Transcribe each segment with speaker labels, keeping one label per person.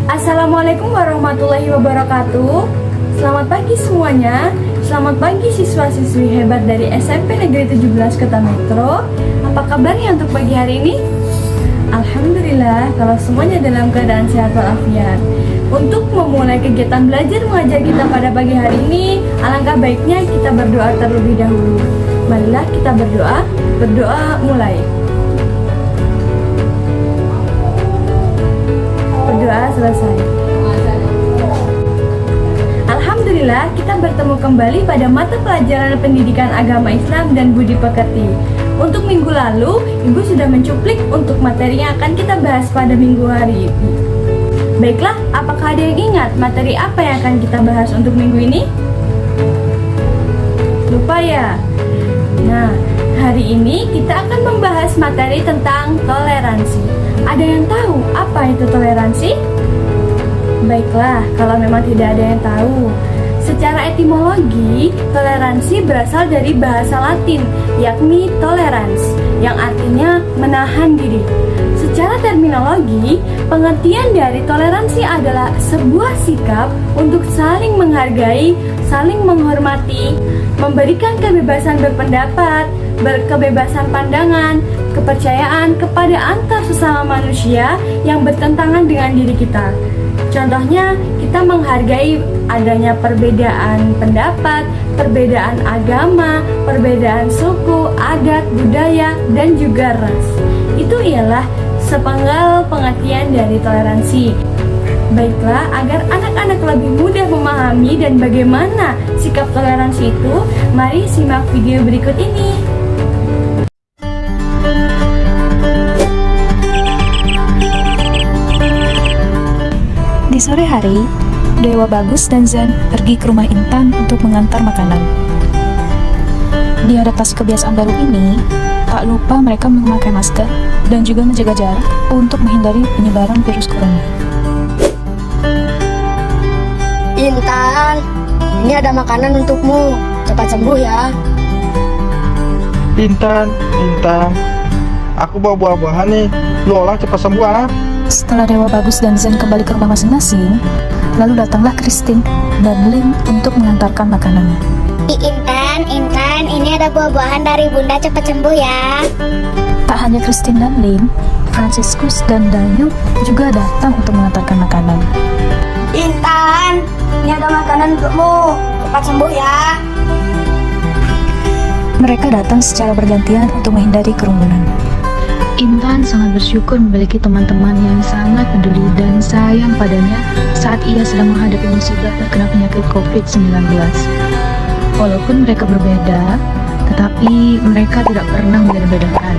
Speaker 1: Assalamualaikum warahmatullahi wabarakatuh. Selamat pagi semuanya. Selamat pagi siswa-siswi hebat dari SMP Negeri 17 Kota Metro. Apa kabarnya untuk pagi hari ini? Alhamdulillah kalau semuanya dalam keadaan sehat walafiat. Untuk memulai kegiatan belajar mengajar kita pada pagi hari ini, alangkah baiknya kita berdoa terlebih dahulu. Marilah kita berdoa. Berdoa mulai. Berdoa selesai. Alhamdulillah kita bertemu kembali pada mata pelajaran pendidikan agama Islam dan budi pekerti. Untuk minggu lalu, Ibu sudah mencuplik untuk materi yang akan kita bahas pada minggu hari ini. Baiklah, apakah ada yang ingat materi apa yang akan kita bahas untuk minggu ini? Lupa ya? Nah, hari ini kita akan membahas materi tentang toleransi. Ada yang tahu apa itu toleransi? Baiklah, kalau memang tidak ada yang tahu. Secara etimologi, toleransi berasal dari bahasa Latin, yakni tolerans, yang artinya menahan diri. Secara terminologi, pengertian dari toleransi adalah sebuah sikap untuk saling menghargai, saling menghormati, memberikan kebebasan berpendapat, kebebasan pandangan, kepercayaan kepada antar sesama manusia yang bertentangan dengan diri kita. Contohnya, kita menghargai adanya perbedaan pendapat, perbedaan agama, perbedaan suku, adat, budaya, dan juga ras. Itu ialah sepenggal pengertian dari toleransi. Baiklah, agar anak-anak lebih mudah memahami dan bagaimana sikap toleransi itu, mari simak video berikut ini.
Speaker 2: Di sore hari, Dewa Bagus dan Zen pergi ke rumah Intan untuk mengantar makanan. Di adaptasi kebiasaan baru ini, tak lupa mereka memakai masker dan juga menjaga jarak untuk menghindari penyebaran virus corona.
Speaker 3: Intan, ini ada makanan untukmu. Cepat sembuh ya.
Speaker 4: Intan, aku bawa buah-buahan nih. Lu olah cepat sembuh ah.
Speaker 2: Setelah Dewa Bagus dan Zen kembali ke rumah masing-masing, lalu datanglah Christine dan Lim untuk mengantarkan makanannya.
Speaker 3: Intan, ini ada buah-buahan dari Bunda, cepat sembuh ya.
Speaker 2: Tak hanya Christine dan Lim, Franciscus dan Dayu juga datang untuk mengantarkan makanan.
Speaker 3: Intan, ini ada makanan untukmu. Cepat sembuh ya.
Speaker 2: Mereka datang secara bergantian untuk menghindari kerumunan.
Speaker 5: Intan sangat bersyukur memiliki teman-teman yang sangat peduli dan sayang padanya saat ia sedang menghadapi musibah terkena penyakit COVID-19. Walaupun mereka berbeda, tetapi mereka tidak pernah membeda-bedakan.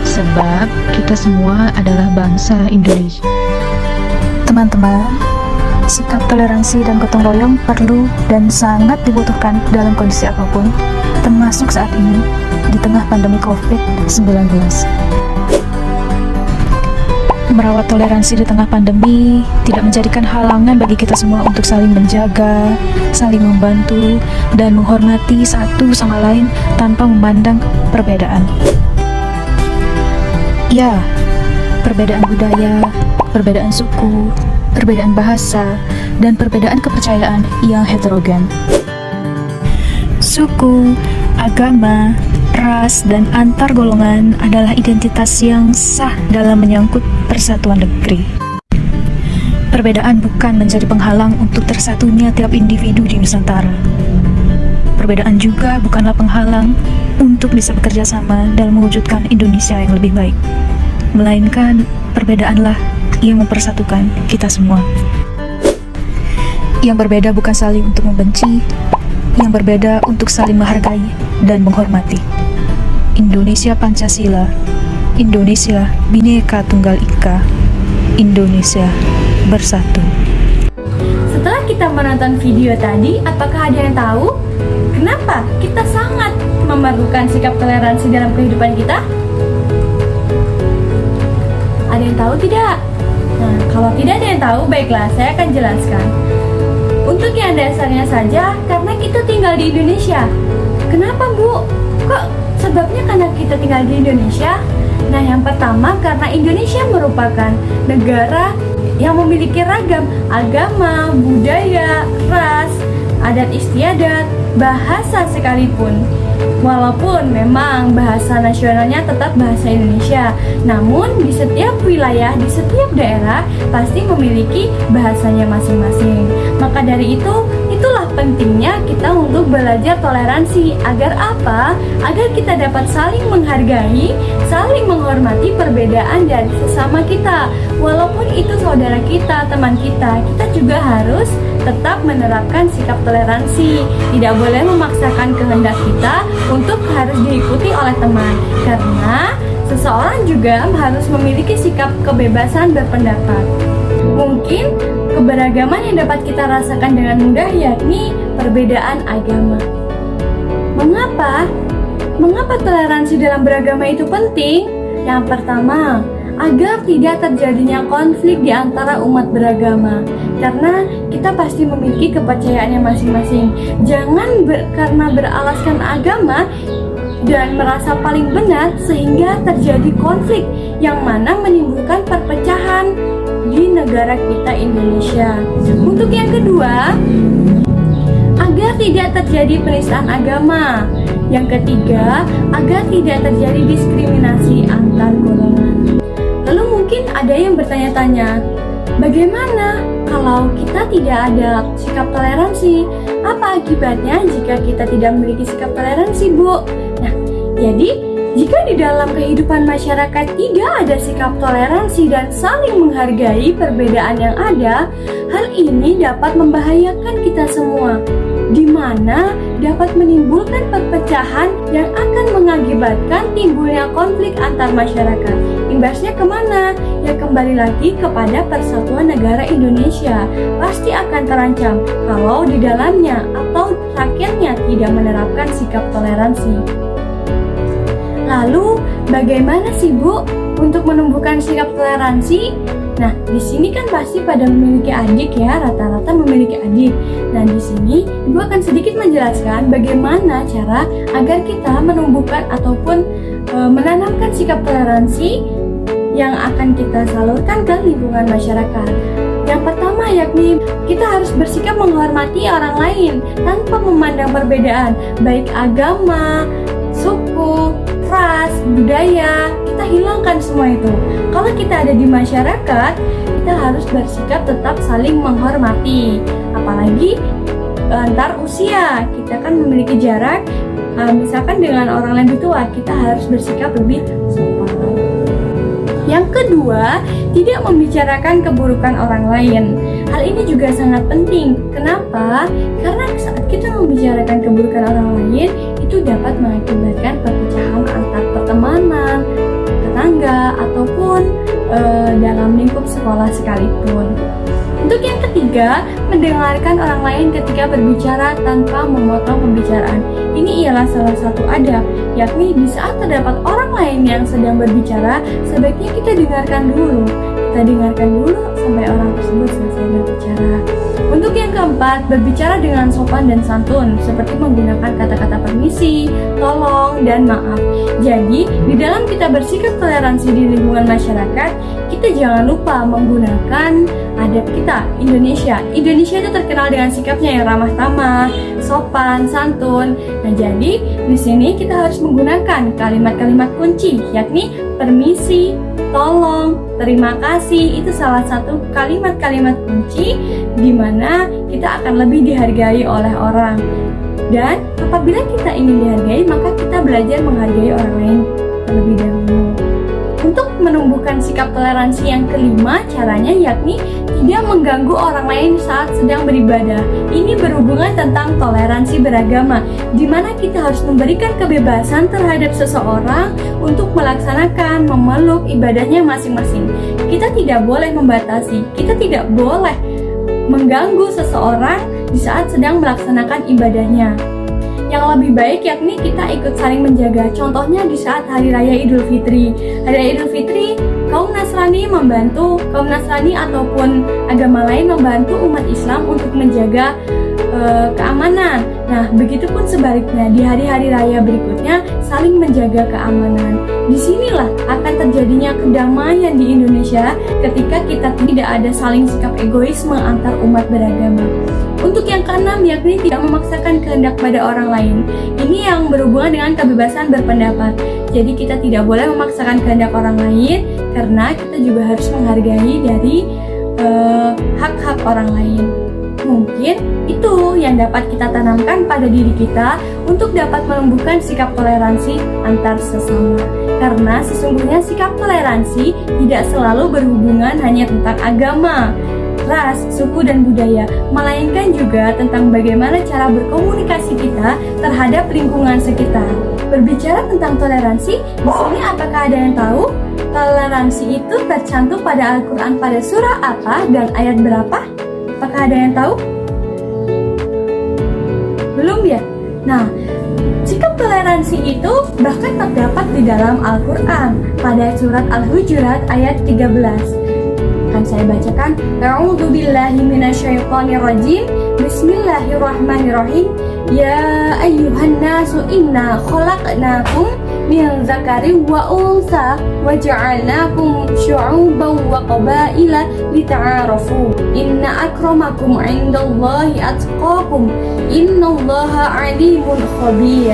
Speaker 5: Sebab kita semua adalah bangsa Indonesia.
Speaker 2: Teman-teman, sikap toleransi dan gotong royong perlu dan sangat dibutuhkan dalam kondisi apapun, termasuk saat ini di tengah pandemi COVID-19. Merawat toleransi di tengah pandemi tidak menjadikan halangan bagi kita semua untuk saling menjaga, saling membantu, dan menghormati satu sama lain tanpa memandang perbedaan. Ya, perbedaan budaya, perbedaan suku, perbedaan bahasa, dan perbedaan kepercayaan yang heterogen. Suku, agama, ras, dan antar golongan adalah identitas yang sah dalam menyangkut persatuan negeri. Perbedaan bukan menjadi penghalang untuk tersatunya tiap individu di Nusantara. Perbedaan juga bukanlah penghalang untuk bisa bekerja sama dalam mewujudkan Indonesia yang lebih baik. Melainkan perbedaanlah yang mempersatukan kita semua. Yang berbeda bukan saling untuk membenci, yang berbeda untuk saling menghargai dan menghormati. Indonesia Pancasila, Indonesia Bhinneka Tunggal Ika, Indonesia Bersatu.
Speaker 1: Setelah kita menonton video tadi, apakah ada yang tahu kenapa kita sangat memerlukan sikap toleransi dalam kehidupan kita? Ada yang tahu tidak? Nah, kalau tidak ada yang tahu, baiklah saya akan jelaskan. Untuk yang dasarnya saja, karena kita tinggal di Indonesia. Kenapa, Bu? Kok sebabnya karena kita tinggal di Indonesia? Nah, yang pertama karena Indonesia merupakan negara yang memiliki ragam agama, budaya, ras, adat istiadat, bahasa sekalipun. Walaupun memang bahasa nasionalnya tetap bahasa Indonesia, namun di setiap wilayah, di setiap daerah pasti memiliki bahasanya masing-masing. Maka dari itu, itulah pentingnya kita untuk belajar toleransi. Agar apa? Agar kita dapat saling menghargai, saling menghormati perbedaan dari sesama kita. Walaupun itu saudara kita, teman kita juga harus tetap menerapkan sikap toleransi. Tidak boleh memaksakan kehendak kita untuk harus diikuti oleh teman, karena seseorang juga harus memiliki sikap kebebasan berpendapat. Mungkin keberagaman yang dapat kita rasakan dengan mudah yakni perbedaan agama. Mengapa? Mengapa toleransi dalam beragama itu penting? Yang pertama, agar tidak terjadinya konflik di antara umat beragama, karena kita pasti memiliki kepercayaannya masing-masing. Jangan karena beralaskan agama dan merasa paling benar sehingga terjadi konflik yang mana menimbulkan perpecahan di negara kita Indonesia. Untuk yang kedua, agar tidak terjadi penistaan agama. Yang ketiga, agar tidak terjadi diskriminasi antar golongan. Lalu mungkin ada yang bertanya-tanya, bagaimana kalau kita tidak ada sikap toleransi? Apa akibatnya jika kita tidak memiliki sikap toleransi, Bu? Nah, jadi jika di dalam kehidupan masyarakat tidak ada sikap toleransi dan saling menghargai perbedaan yang ada, hal ini dapat membahayakan kita semua, di mana dapat menimbulkan perpecahan yang akan mengakibatkan timbulnya konflik antar masyarakat. Imbasnya kemana? Ya kembali lagi kepada persatuan negara Indonesia. Pasti akan terancam kalau di dalamnya atau rakyatnya tidak menerapkan sikap toleransi. Lalu bagaimana sih, Bu, untuk menumbuhkan sikap toleransi? Nah, di sini kan pasti pada memiliki adik ya, rata-rata memiliki adik. Nah, di sini Ibu akan sedikit menjelaskan bagaimana cara agar kita menumbuhkan ataupun menanamkan sikap toleransi yang akan kita salurkan ke lingkungan masyarakat. Yang pertama yakni kita harus bersikap menghormati orang lain tanpa memandang perbedaan, baik agama, suku, ras, budaya, kita hilangkan semua itu. Kalau kita ada di masyarakat, kita harus bersikap tetap saling menghormati. Apalagi antar usia, kita kan memiliki jarak, misalkan dengan orang lebih tua, kita harus bersikap lebih sopan. Yang kedua, tidak membicarakan keburukan orang lain. Hal ini juga sangat penting. Kenapa? Karena saat kita membicarakan keburukan orang lain, itu dapat mengakibatkan perpecahan antar pertemanan, tetangga, ataupun dalam lingkup sekolah sekalipun. Untuk yang ketiga, mendengarkan orang lain ketika berbicara tanpa memotong pembicaraan. Ini ialah salah satu adab, yakni di saat terdapat orang lain yang sedang berbicara, sebaiknya kita dengarkan dulu. Kita dengarkan dulu sampai orang tersebut selesai berbicara. Untuk yang keempat, berbicara dengan sopan dan santun, seperti menggunakan kata-kata permisi, tolong, dan maaf. Jadi, di dalam kita bersikap toleransi di lingkungan masyarakat, kita jangan lupa menggunakan adab kita, Indonesia. Indonesia itu terkenal dengan sikapnya yang ramah tamah, sopan, santun. Nah, jadi di sini kita harus menggunakan kalimat-kalimat kunci, yakni permisi, tolong, terima kasih. Itu salah satu kalimat-kalimat kunci di mana kita akan lebih dihargai oleh orang. Dan apabila kita ingin dihargai, maka kita belajar menghargai orang lain terlebih dahulu. Untuk menumbuhkan sikap toleransi yang kelima, caranya yakni tidak mengganggu orang lain saat sedang beribadah. Ini berhubungan tentang toleransi beragama, di mana kita harus memberikan kebebasan terhadap seseorang untuk melaksanakan, memeluk ibadahnya masing-masing. Kita tidak boleh membatasi, kita tidak boleh mengganggu seseorang di saat sedang melaksanakan ibadahnya. Yang lebih baik yakni kita ikut saling menjaga. Contohnya di saat Hari Raya Idul Fitri. Hari Raya Idul Fitri, kaum Nasrani ataupun agama lain membantu umat Islam untuk menjaga keamanan. Nah, begitupun sebaliknya di hari-hari raya berikutnya, saling menjaga keamanan. Disinilah akan terjadinya kedamaian di Indonesia ketika kita tidak ada saling sikap egoisme antar umat beragama. Untuk yang keenam, yakni tidak memaksakan kehendak pada orang lain. Ini yang berhubungan dengan kebebasan berpendapat. Jadi kita tidak boleh memaksakan kehendak orang lain, karena kita juga harus menghargai dari hak-hak orang lain. Mungkin itu yang dapat kita tanamkan pada diri kita untuk dapat menumbuhkan sikap toleransi antar sesama. Karena sesungguhnya sikap toleransi tidak selalu berhubungan hanya tentang agama, ras, suku, dan budaya, melainkan juga tentang bagaimana cara berkomunikasi kita terhadap lingkungan sekitar. Berbicara tentang toleransi, di sini apakah ada yang tahu? Toleransi itu tercantum pada Al-Quran pada surah apa dan ayat berapa? Apakah ada yang tahu? Belum ya? Nah, sikap toleransi itu bahkan terdapat di dalam Al-Quran pada surat Al-Hujurat ayat 13. Akan saya bacakan. A'udzu billahi minasyaitonir rajim. Bismillahirrahmanirrahim. Ya ayyuhan nasu inna khalaqnakum min dzakarin wa unsa wa ja'alnakum syu'uban wa qabaila lita'arafu. Inna akramakum 'indallahi atqakum. Innallaha 'alimun khabir.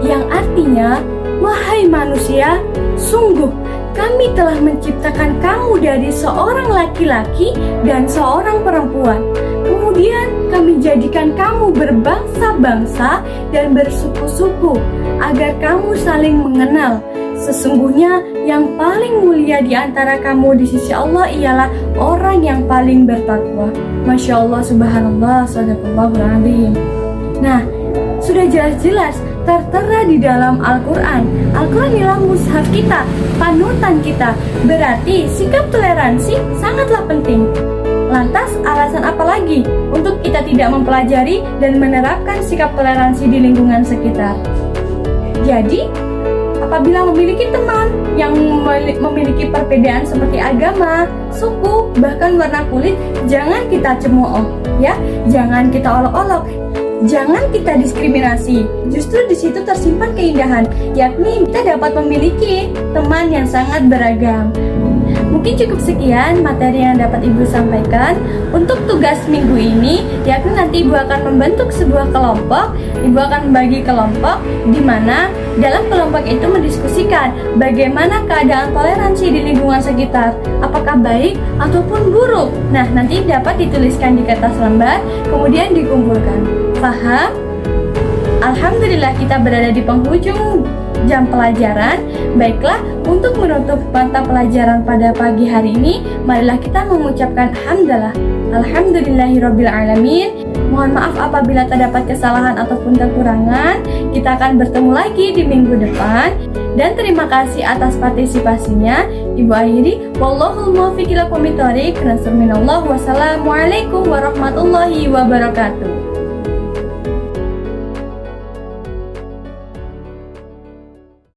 Speaker 1: Yang artinya, wahai manusia, sungguh kami telah menciptakan kamu dari seorang laki-laki dan seorang perempuan. Kemudian kami jadikan kamu berbangsa-bangsa dan bersuku-suku agar kamu saling mengenal. Sesungguhnya yang paling mulia di antara kamu di sisi Allah ialah orang yang paling bertakwa. Masya Allah, subhanallah, sadaqallahul azim. Nah, sudah jelas-jelas tertera di dalam Al-Quran. Al-Quran ialah mushaf kita, panutan kita. Berarti sikap toleransi sangatlah penting. Lantas alasan apa lagi untuk kita tidak mempelajari dan menerapkan sikap toleransi di lingkungan sekitar? Jadi, apabila memiliki teman yang memiliki perbedaan seperti agama, suku, bahkan warna kulit, jangan kita cemooh, ya. Jangan kita olok-olok. Jangan kita diskriminasi. Justru di situ tersimpan keindahan, yakni kita dapat memiliki teman yang sangat beragam. Mungkin cukup sekian materi yang dapat Ibu sampaikan. Untuk tugas minggu ini, yakni nanti Ibu akan membentuk sebuah kelompok. Ibu akan membagi kelompok di mana dalam kelompok itu mendiskusikan bagaimana keadaan toleransi di lingkungan sekitar, apakah baik ataupun buruk. Nah, nanti dapat dituliskan di kertas lembar, kemudian dikumpulkan. Paham? Alhamdulillah kita berada di penghujung jam pelajaran. Baiklah, untuk menutup mata pelajaran pada pagi hari ini, marilah kita mengucapkan hamdalah. Alhamdulillahirabbil alamin. Mohon maaf apabila terdapat kesalahan ataupun kekurangan. Kita akan bertemu lagi di minggu depan. Dan terima kasih atas partisipasinya. Ibu akhiri, wallahul muwaffiq ila aqwamit thoriq. Nasrul minallah. Wassalamualaikum warahmatullahi wabarakatuh.